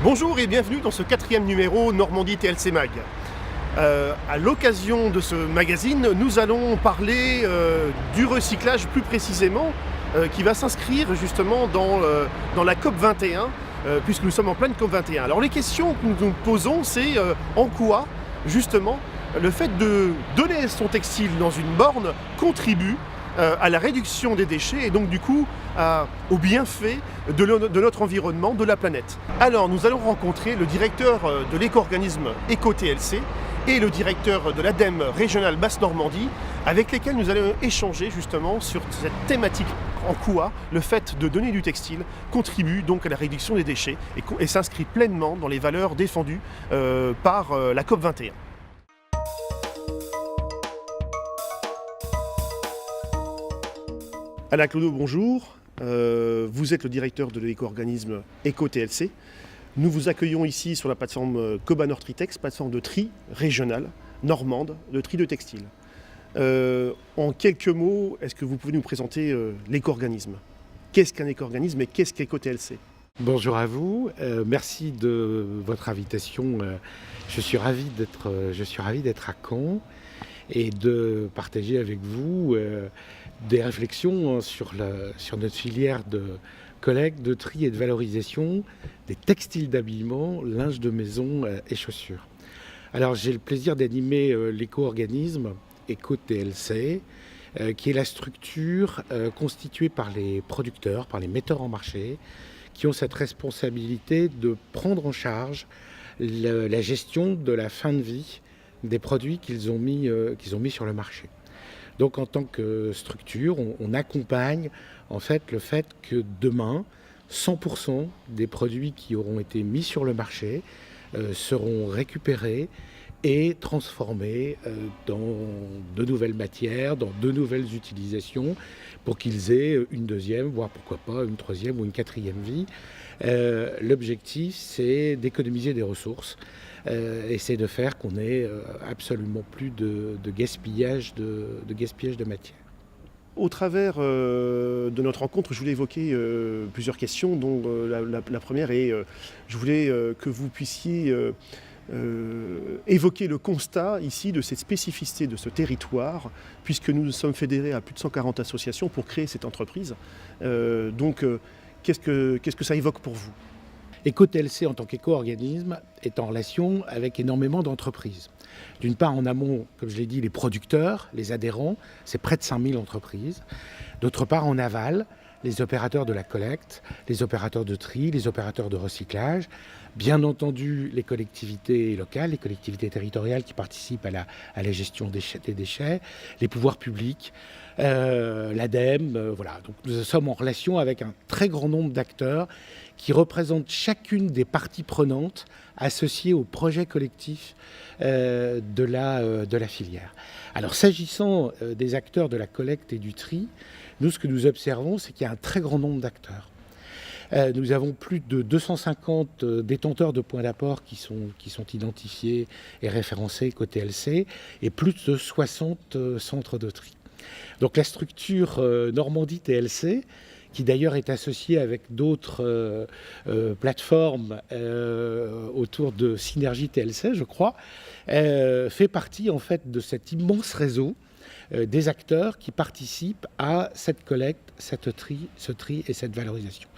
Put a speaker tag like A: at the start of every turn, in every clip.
A: Bonjour et bienvenue dans ce 4e numéro Normandie TLC Mag. À l'occasion de ce magazine, nous allons parler du recyclage plus précisément, qui va s'inscrire justement dans la COP 21, puisque nous sommes en pleine COP 21. Alors les questions que nous nous posons, c'est en quoi justement le fait de donner son textile dans une borne contribue à la réduction des déchets et donc du coup au bienfait de notre environnement, de la planète. Alors nous allons rencontrer le directeur de l'éco-organisme EcoTLC et le directeur de l'ADEME régionale Basse-Normandie, avec lesquels nous allons échanger justement sur cette thématique, en quoi le fait de donner du textile contribue donc à la réduction des déchets et s'inscrit pleinement dans les valeurs défendues par la COP 21. Alain Clodo, bonjour. Vous êtes le directeur de l'éco-organisme EcoTLC. Nous vous accueillons ici sur la plateforme Coba Nord-Tritex, plateforme de tri régionale normande, de tri de textile. En quelques mots, est-ce que vous pouvez nous présenter l'éco-organisme ? Qu'est-ce qu'un éco-organisme et qu'est-ce qu'EcoTLC ?
B: Bonjour à vous, merci de votre invitation. Je suis ravi d'être à Caen et de partager avec vous des réflexions sur notre filière de collecte, de tri et de valorisation des textiles d'habillement, linge de maison et chaussures. Alors j'ai le plaisir d'animer l'éco-organisme EcoTLC, qui est la structure constituée par les producteurs, par les metteurs en marché, qui ont cette responsabilité de prendre en charge la gestion de la fin de vie des produits qu'ils ont mis sur le marché. Donc en tant que structure, on accompagne en fait le fait que demain, 100% des produits qui auront été mis sur le marché seront récupérés et transformés dans de nouvelles matières, dans de nouvelles utilisations, pour qu'ils aient une deuxième, voire pourquoi pas une troisième ou une quatrième vie. L'objectif, c'est d'économiser des ressources et c'est de faire qu'on ait absolument plus de gaspillage de matière.
A: Au travers de notre rencontre, je voulais évoquer plusieurs questions, dont la première est, je voulais que vous puissiez évoquer le constat ici de cette spécificité de ce territoire, puisque nous nous sommes fédérés à plus de 140 associations pour créer cette entreprise. Qu'est-ce que ça évoque pour vous ?
B: EcoTLC, en tant qu'éco-organisme, est en relation avec énormément d'entreprises. D'une part, en amont, comme je l'ai dit, les producteurs, les adhérents, c'est près de 5000 entreprises. D'autre part, en aval, les opérateurs de la collecte, les opérateurs de tri, les opérateurs de recyclage, bien entendu les collectivités locales, les collectivités territoriales qui participent à la gestion des déchets, les pouvoirs publics, l'ADEME, voilà. Donc nous sommes en relation avec un très grand nombre d'acteurs qui représentent chacune des parties prenantes associées au projet collectif de la filière. Alors s'agissant des acteurs de la collecte et du tri, nous ce que nous observons, c'est qu'il y a un très grand nombre d'acteurs. Nous avons plus de 250 détenteurs de points d'apport qui sont identifiés et référencés côté LC et plus de 60 centres de tri. Donc la structure Normandie TLC, qui d'ailleurs est associée avec d'autres plateformes autour de Synergie TLC, je crois, fait partie en fait de cet immense réseau des acteurs qui participent à cette collecte, ce tri et cette valorisation.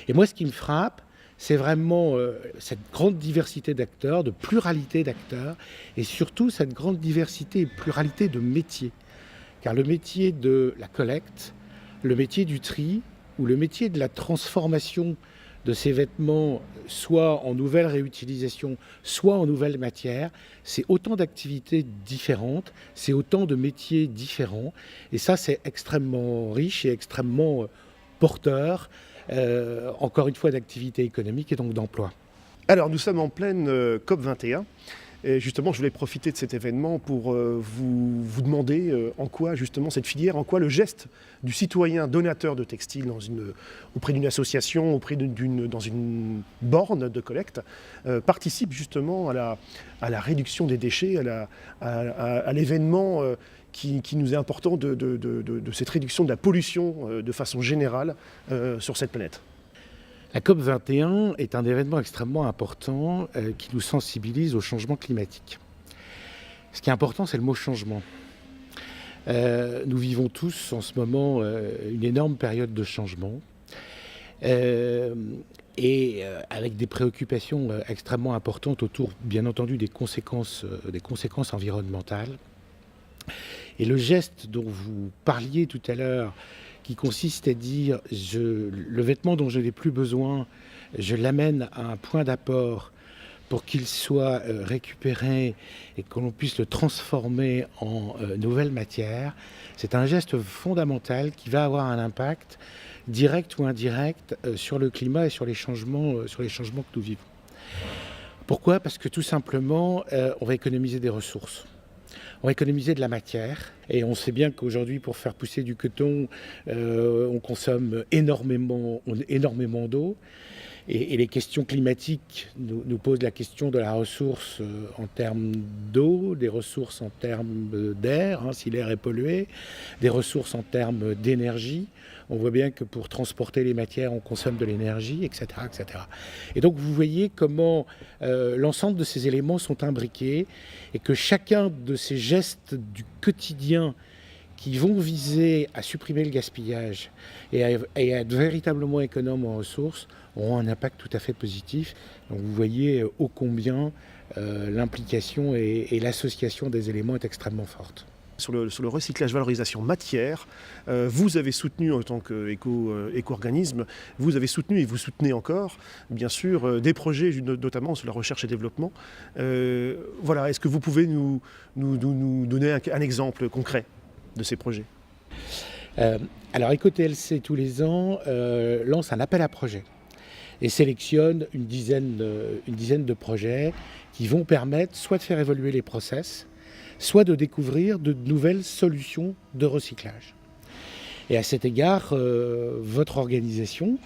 B: Et moi, ce qui me frappe, c'est vraiment cette grande diversité d'acteurs, de pluralité d'acteurs, et surtout cette grande diversité et pluralité de métiers. Car le métier de la collecte, le métier du tri, ou le métier de la transformation de ces vêtements, soit en nouvelle réutilisation, soit en nouvelle matière, c'est autant d'activités différentes, c'est autant de métiers différents. Et ça, c'est extrêmement riche et extrêmement porteur, encore une fois, d'activités économiques et donc d'emploi.
A: Alors, nous sommes en pleine COP 21. Et justement, je voulais profiter de cet événement pour vous demander en quoi justement cette filière, en quoi le geste du citoyen donateur de textiles auprès d'une association, dans une borne de collecte, participe justement à la réduction des déchets, à l'événement qui nous est important de cette réduction de la pollution de façon générale sur cette planète.
B: La COP21 est un événement extrêmement important qui nous sensibilise au changement climatique. Ce qui est important, c'est le mot changement. Nous vivons tous en ce moment une énorme période de changement avec des préoccupations extrêmement importantes autour, bien entendu, des conséquences environnementales. Et le geste dont vous parliez tout à l'heure, qui consiste à dire le vêtement dont je n'ai plus besoin, je l'amène à un point d'apport pour qu'il soit récupéré et que l'on puisse le transformer en nouvelle matière, c'est un geste fondamental qui va avoir un impact direct ou indirect sur le climat et sur les changements que nous vivons. Pourquoi ? Parce que tout simplement, on va économiser des ressources. On va économiser de la matière et on sait bien qu'aujourd'hui pour faire pousser du coton, on consomme énormément d'eau et les questions climatiques nous posent la question de la ressource en termes d'eau, des ressources en termes d'air, si l'air est pollué, des ressources en termes d'énergie. On voit bien que pour transporter les matières, on consomme de l'énergie, etc., etc. Et donc vous voyez comment l'ensemble de ces éléments sont imbriqués et que chacun de ces gestes du quotidien qui vont viser à supprimer le gaspillage et à être véritablement économes en ressources auront un impact tout à fait positif. Donc vous voyez ô combien l'implication et l'association des éléments est extrêmement forte.
A: Sur le recyclage-valorisation matière, vous avez soutenu en tant qu'éco-organisme, vous avez soutenu et vous soutenez encore, bien sûr, des projets, notamment sur la recherche et développement. Voilà, est-ce que vous pouvez nous donner un exemple concret de ces projets ?
B: Alors EcoTLC tous les ans lance un appel à projets et sélectionne une dizaine de projets qui vont permettre soit de faire évoluer les process, soit de découvrir de nouvelles solutions de recyclage. Et à cet égard, votre organisation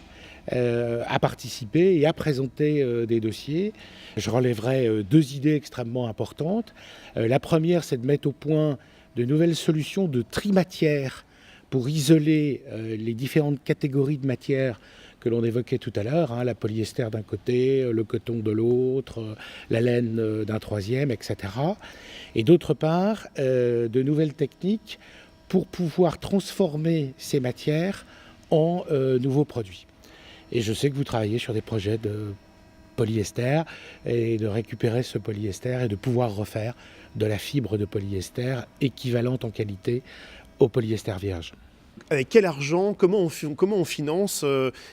B: a participé et a présenté des dossiers. Je relèverai deux idées extrêmement importantes. La première, c'est de mettre au point de nouvelles solutions de tri-matière pour isoler les différentes catégories de matières que l'on évoquait tout à l'heure, la polyester d'un côté, le coton de l'autre, la laine d'un troisième, etc. Et d'autre part, de nouvelles techniques pour pouvoir transformer ces matières en nouveaux produits. Et je sais que vous travaillez sur des projets de polyester et de récupérer ce polyester et de pouvoir refaire de la fibre de polyester équivalente en qualité au polyester vierge.
A: Avec quel argent ? Comment on finance ?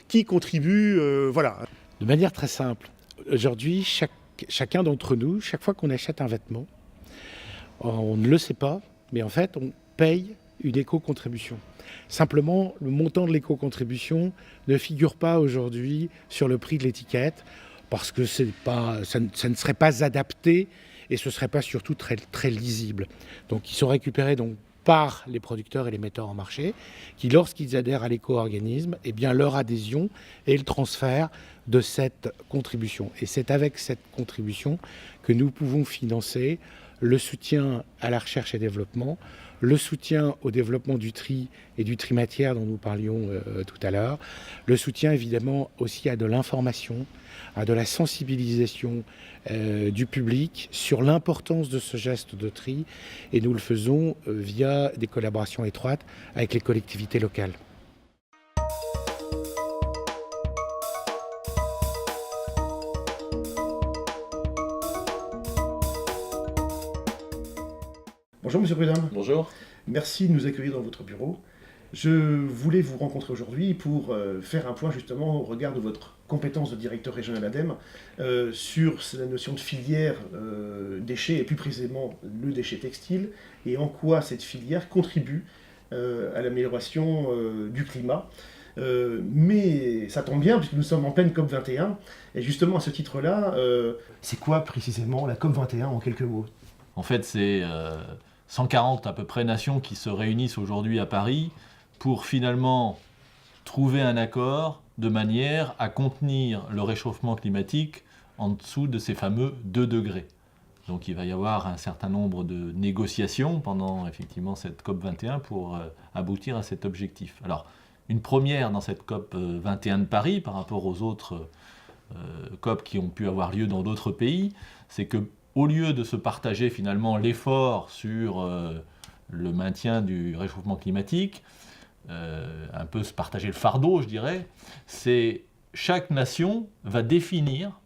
A: Qui contribue ? Voilà.
B: De manière très simple. Aujourd'hui, chacun d'entre nous, chaque fois qu'on achète un vêtement, on ne le sait pas, mais en fait, on paye une éco-contribution. Simplement, le montant de l'éco-contribution ne figure pas aujourd'hui sur le prix de l'étiquette parce que ça ne serait pas adapté et ce ne serait pas surtout très, très lisible. Donc, ils sont récupérés par les producteurs et les metteurs en marché, qui, lorsqu'ils adhèrent à l'éco-organisme, leur adhésion est le transfert de cette contribution. Et c'est avec cette contribution que nous pouvons financer le soutien à la recherche et développement, le soutien au développement du tri et du tri-matière dont nous parlions tout à l'heure, le soutien évidemment aussi à de l'information, à de la sensibilisation du public sur l'importance de ce geste de tri et nous le faisons via des collaborations étroites avec les collectivités locales.
A: Bonjour Monsieur Prudhomme.
C: Bonjour.
A: Merci de nous accueillir dans votre bureau. Je voulais vous rencontrer aujourd'hui pour faire un point justement au regard de votre compétence de directeur régional ADEME sur la notion de filière déchets et plus précisément le déchet textile et en quoi cette filière contribue à l'amélioration du climat. Mais ça tombe bien puisque nous sommes en pleine COP21 et justement à ce titre-là, c'est quoi précisément la COP21 en quelques mots ?
C: En fait, c'est 140 à peu près nations qui se réunissent aujourd'hui à Paris pour finalement trouver un accord de manière à contenir le réchauffement climatique en dessous de ces fameux 2 degrés. Donc il va y avoir un certain nombre de négociations pendant effectivement cette COP21 pour aboutir à cet objectif. Alors une première dans cette COP 21 de Paris par rapport aux autres COP qui ont pu avoir lieu dans d'autres pays, c'est qu'au lieu de se partager finalement l'effort sur le maintien du réchauffement climatique, un peu se partager le fardeau, je dirais, c'est chaque nation va définir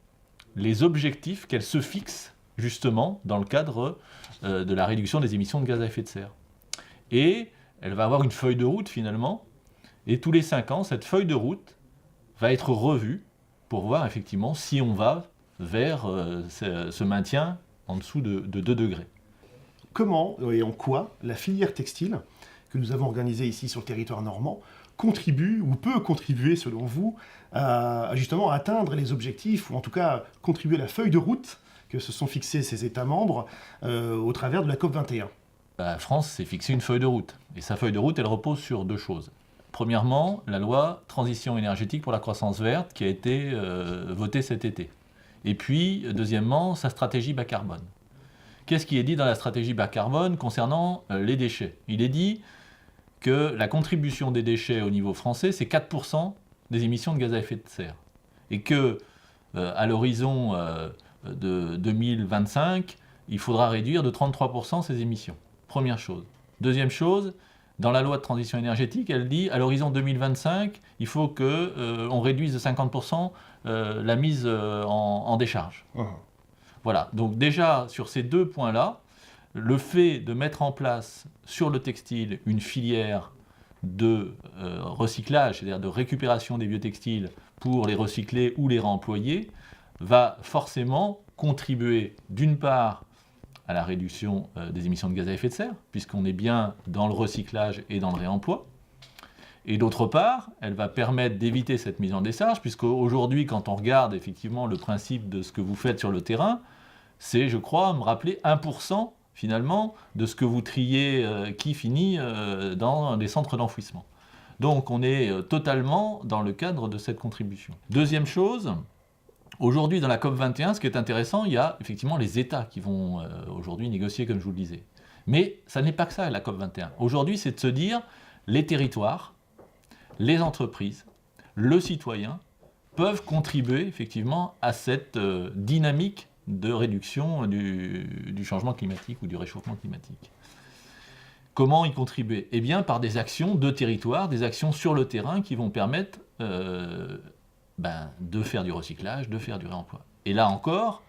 C: les objectifs qu'elle se fixe justement dans le cadre de la réduction des émissions de gaz à effet de serre. Et elle va avoir une feuille de route finalement, et tous les 5 ans, cette feuille de route va être revue pour voir effectivement si on va vers ce maintien en dessous de 2 degrés.
A: Comment et en quoi la filière textile que nous avons organisée ici sur le territoire normand contribue ou peut contribuer selon vous à justement atteindre les objectifs ou en tout cas contribuer à la feuille de route que se sont fixés ces États membres au travers de la COP21?
C: La France s'est fixé une feuille de route et sa feuille de route elle repose sur 2 choses. Premièrement, la loi transition énergétique pour la croissance verte qui a été votée cet été. Et puis, deuxièmement, sa stratégie bas carbone. Qu'est-ce qui est dit dans la stratégie bas carbone concernant les déchets? Il est dit que la contribution des déchets au niveau français, c'est 4% des émissions de gaz à effet de serre. Et que, à l'horizon de 2025, il faudra réduire de 33% ces émissions. Première chose. Deuxième chose, dans la loi de transition énergétique, elle dit à l'horizon 2025, il faut qu'on réduise de 50% la mise en décharge. Voilà, donc déjà sur ces 2 points-là, le fait de mettre en place sur le textile une filière de recyclage, c'est-à-dire de récupération des biotextiles pour les recycler ou les réemployer, va forcément contribuer d'une part à la réduction des émissions de gaz à effet de serre, puisqu'on est bien dans le recyclage et dans le réemploi. Et d'autre part, elle va permettre d'éviter cette mise en décharge, puisqu'aujourd'hui, quand on regarde effectivement le principe de ce que vous faites sur le terrain, c'est, je crois, me rappeler 1% finalement de ce que vous triez qui finit dans les centres d'enfouissement. Donc on est totalement dans le cadre de cette contribution. Deuxième chose, aujourd'hui dans la COP21, ce qui est intéressant, il y a effectivement les États qui vont aujourd'hui négocier, comme je vous le disais. Mais ça n'est pas que ça, la COP21. Aujourd'hui, c'est de se dire, les territoires, les entreprises, le citoyen peuvent contribuer effectivement à cette dynamique de réduction du changement climatique ou du réchauffement climatique. Comment y contribuer? Eh bien, par des actions de territoire, des actions sur le terrain qui vont permettre de faire du recyclage, de faire du réemploi. Et là encore,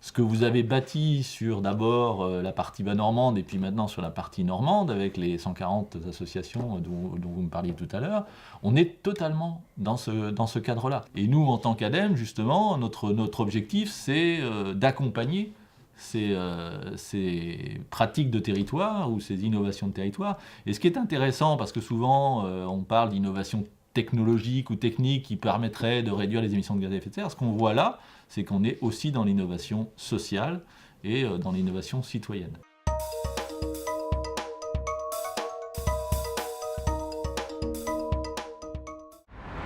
C: ce que vous avez bâti sur d'abord la partie bas normande et puis maintenant sur la partie normande avec les 140 associations dont vous me parliez tout à l'heure, on est totalement dans ce cadre-là. Et nous, en tant qu'ADEME, justement, notre objectif, c'est d'accompagner ces pratiques de territoire ou ces innovations de territoire. Et ce qui est intéressant, parce que souvent on parle d'innovation technologique ou technique qui permettrait de réduire les émissions de gaz à effet de serre, ce qu'on voit là, c'est qu'on est aussi dans l'innovation sociale et dans l'innovation citoyenne.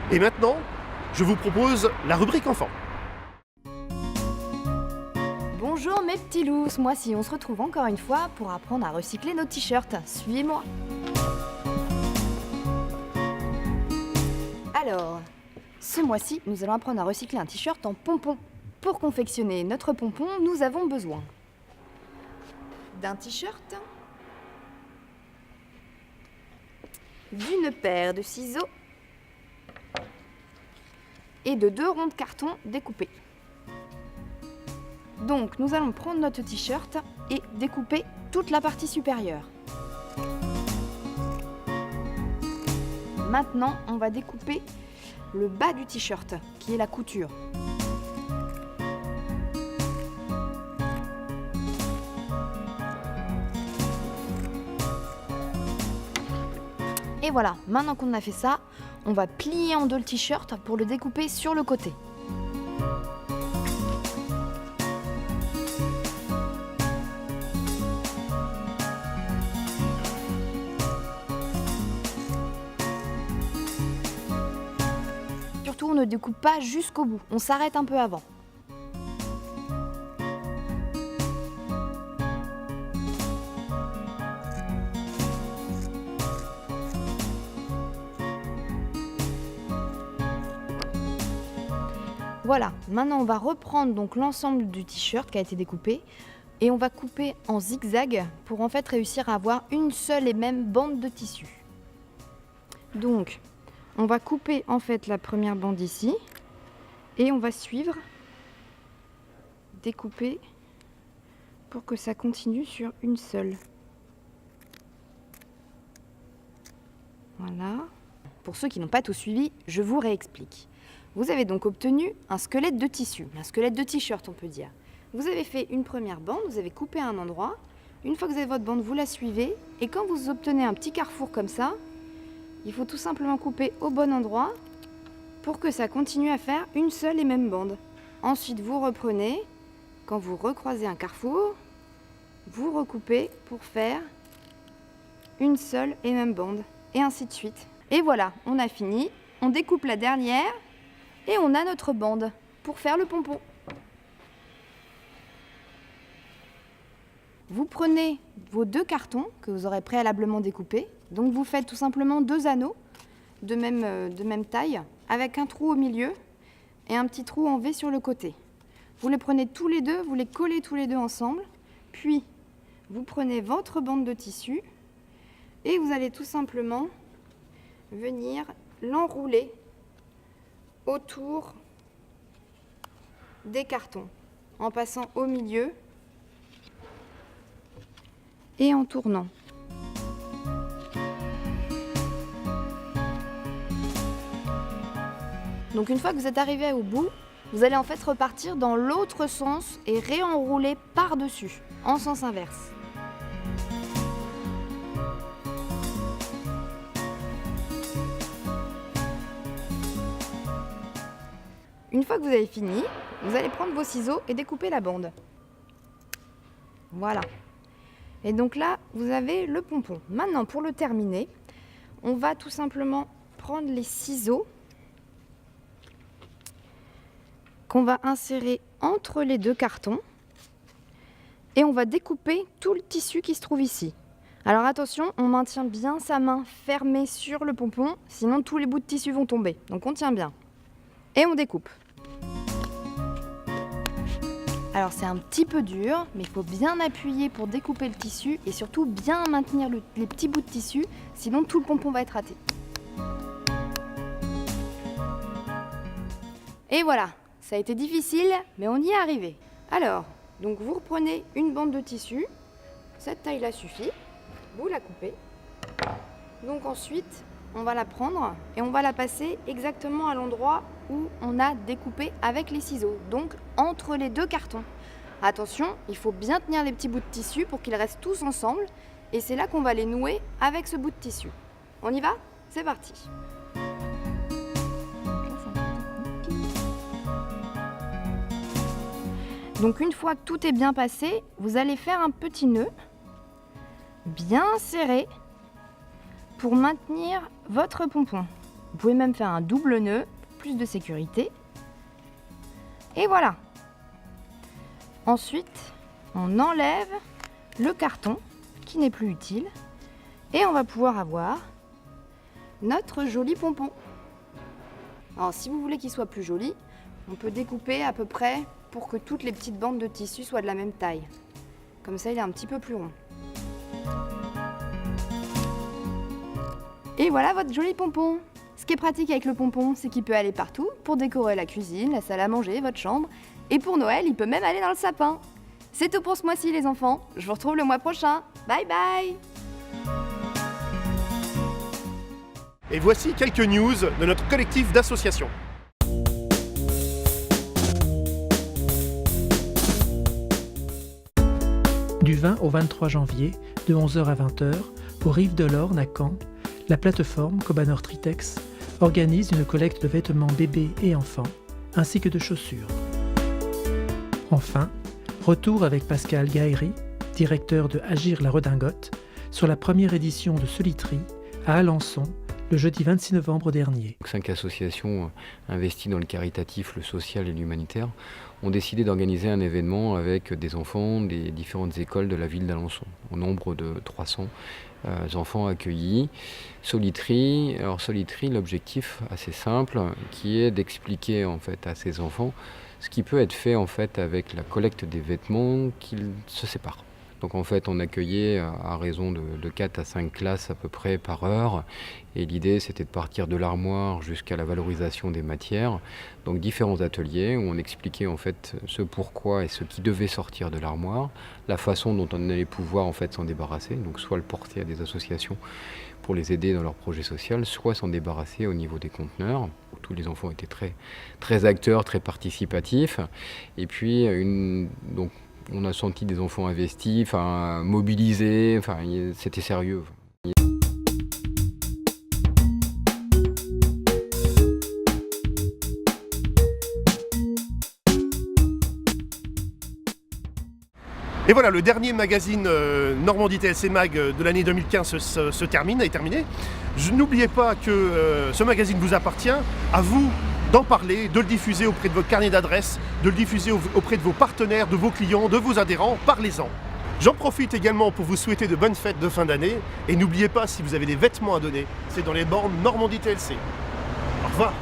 A: Et maintenant, je vous propose la rubrique enfant.
D: Bonjour mes petits loups, ce mois-ci on se retrouve encore une fois pour apprendre à recycler nos t-shirts. Suivez-moi. Alors, ce mois-ci, nous allons apprendre à recycler un t-shirt en pompon. Pour confectionner notre pompon, nous avons besoin d'un t-shirt, d'une paire de ciseaux et de 2 ronds de carton découpés. Donc, nous allons prendre notre t-shirt et découper toute la partie supérieure. Maintenant, on va découper le bas du t-shirt, qui est la couture. Et voilà, maintenant qu'on a fait ça, on va plier en 2 le t-shirt pour le découper sur le côté. Surtout, on ne découpe pas jusqu'au bout, on s'arrête un peu avant. Voilà, maintenant on va reprendre donc l'ensemble du t-shirt qui a été découpé et on va couper en zigzag pour en fait réussir à avoir une seule et même bande de tissu. Donc, on va couper en fait la première bande ici et on va suivre, découper pour que ça continue sur une seule. Voilà. Pour ceux qui n'ont pas tout suivi, je vous réexplique. Vous avez donc obtenu un squelette de tissu, un squelette de t-shirt on peut dire. Vous avez fait une première bande, vous avez coupé à un endroit. Une fois que vous avez votre bande, vous la suivez. Et quand vous obtenez un petit carrefour comme ça, il faut tout simplement couper au bon endroit pour que ça continue à faire une seule et même bande. Ensuite, vous reprenez. Quand vous recroisez un carrefour, vous recoupez pour faire une seule et même bande. Et ainsi de suite. Et voilà, on a fini. On découpe la dernière et on a notre bande pour faire le pompon. Vous prenez vos 2 cartons que vous aurez préalablement découpés. Donc vous faites tout simplement 2 anneaux de même taille avec un trou au milieu et un petit trou en V sur le côté. Vous les prenez tous les deux, vous les collez tous les deux ensemble. Puis vous prenez votre bande de tissu et vous allez tout simplement venir l'enrouler autour des cartons en passant au milieu et en tournant. Donc une fois que vous êtes arrivé au bout, vous allez en fait repartir dans l'autre sens et réenrouler par-dessus, en sens inverse. Une fois que vous avez fini, vous allez prendre vos ciseaux et découper la bande. Voilà. Et donc là, vous avez le pompon. Maintenant, pour le terminer, on va tout simplement prendre les ciseaux qu'on va insérer entre les 2 cartons et on va découper tout le tissu qui se trouve ici. Alors attention, on maintient bien sa main fermée sur le pompon, sinon tous les bouts de tissu vont tomber. Donc on tient bien. Et on découpe. Alors c'est un petit peu dur, mais il faut bien appuyer pour découper le tissu et surtout bien maintenir les petits bouts de tissu, sinon tout le pompon va être raté. Et voilà, ça a été difficile, mais on y est arrivé. Alors, donc vous reprenez une bande de tissu, cette taille-là suffit, vous la coupez. Donc ensuite, on va la prendre et on va la passer exactement à l'endroit où on a découpé avec les ciseaux, donc entre les 2 cartons. Attention, il faut bien tenir les petits bouts de tissu pour qu'ils restent tous ensemble et c'est là qu'on va les nouer avec ce bout de tissu. On y va ? C'est parti. Donc une fois que tout est bien passé, vous allez faire un petit nœud bien serré pour maintenir votre pompon. Vous pouvez même faire un double nœud, plus de sécurité. Et voilà. Ensuite, on enlève le carton qui n'est plus utile et on va pouvoir avoir notre joli pompon. Alors si vous voulez qu'il soit plus joli, on peut découper à peu près pour que toutes les petites bandes de tissu soient de la même taille. Comme ça, il est un petit peu plus rond. Et voilà votre joli pompon. Ce qui est pratique avec le pompon, c'est qu'il peut aller partout pour décorer la cuisine, la salle à manger, votre chambre. Et pour Noël, il peut même aller dans le sapin. C'est tout pour ce mois-ci les enfants. Je vous retrouve le mois prochain. Bye bye.
A: Et voici quelques news de notre collectif d'associations.
E: Du 20 au 23 janvier, de 11h à 20h, aux Rives de l'Orne à Caen, la plateforme Cobanor Tritex organise une collecte de vêtements bébés et enfants, ainsi que de chaussures. Enfin, retour avec Pascal Gaëry, directeur de Agir la Redingote, sur la première édition de Soliterie à Alençon, le jeudi 26 novembre dernier.
F: 5 associations investies dans le caritatif, le social et l'humanitaire ont décidé d'organiser un événement avec des enfants des différentes écoles de la ville d'Alençon, au nombre de 300 enfants accueillis. Solitri, alors Solitri, l'objectif assez simple, qui est d'expliquer en fait à ces enfants ce qui peut être fait en fait avec la collecte des vêtements qu'ils se séparent. Donc en fait on accueillait à raison de 4 à 5 classes à peu près par heure, et l'idée c'était de partir de l'armoire jusqu'à la valorisation des matières. Donc différents ateliers où on expliquait en fait ce pourquoi et ce qui devait sortir de l'armoire, la façon dont on allait pouvoir en fait s'en débarrasser, donc soit le porter à des associations pour les aider dans leur projet social, soit s'en débarrasser au niveau des conteneurs. Tous les enfants étaient très acteurs, très participatifs, et puis donc on a senti des enfants investis, mobilisés, c'était sérieux.
A: Et voilà, le dernier magazine Normandie TLC Mag de l'année 2015 est terminé. N'oubliez pas que ce magazine vous appartient, à vous d'en parler, de le diffuser auprès de votre carnet d'adresses, de le diffuser auprès de vos partenaires, de vos clients, de vos adhérents, parlez-en. J'en profite également pour vous souhaiter de bonnes fêtes de fin d'année, et n'oubliez pas, si vous avez des vêtements à donner, c'est dans les bornes Normandie TLC. Au revoir.